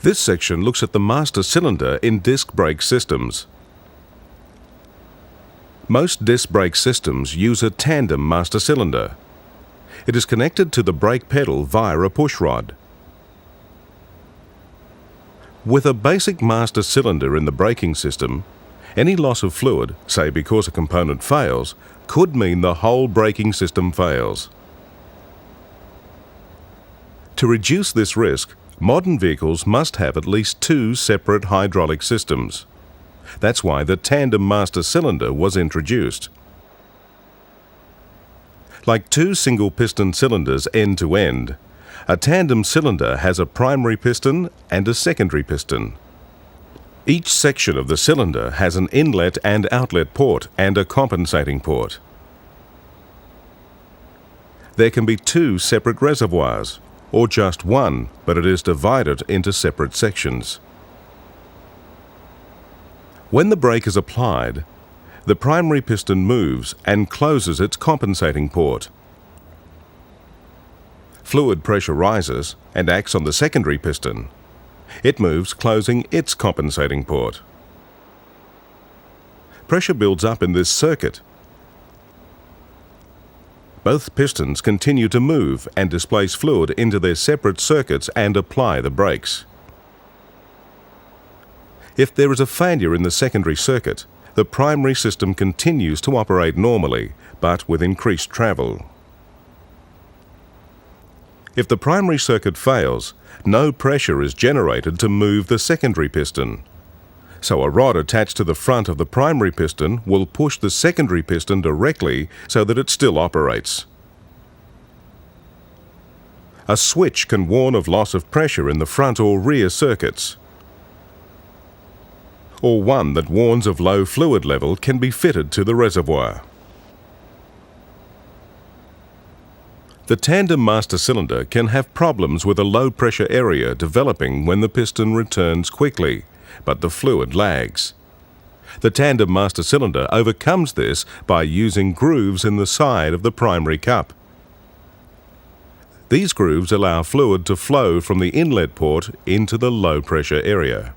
This section looks at the master cylinder in disc brake systems. Most disc brake systems use a tandem master cylinder. It is connected to the brake pedal via a pushrod. With a basic master cylinder in the braking system, any loss of fluid, say because a component fails, could mean the whole braking system fails. To reduce this risk, modern vehicles must have at least two separate hydraulic systems. That's why the tandem master cylinder was introduced. Like two single piston cylinders end to end, a tandem cylinder has a primary piston and a secondary piston. Each section of the cylinder has an inlet and outlet port and a compensating port. There can be two separate reservoirs, or just one, but it is divided into separate sections. When the brake is applied, the primary piston moves and closes its compensating port. Fluid pressure rises and acts on the secondary piston. It moves, closing its compensating port. Pressure builds up in this circuit. Both pistons continue to move and displace fluid into their separate circuits and apply the brakes. If there is a failure in the secondary circuit, the primary system continues to operate normally, but with increased travel. If the primary circuit fails, no pressure is generated to move the secondary piston. So a rod attached to the front of the primary piston will push the secondary piston directly so that it still operates. A switch can warn of loss of pressure in the front or rear circuits. Or one that warns of low fluid level can be fitted to the reservoir. The tandem master cylinder can have problems with a low pressure area developing when the piston returns quickly, but the fluid lags. The tandem master cylinder overcomes this by using grooves in the side of the primary cup. These grooves allow fluid to flow from the inlet port into the low pressure area.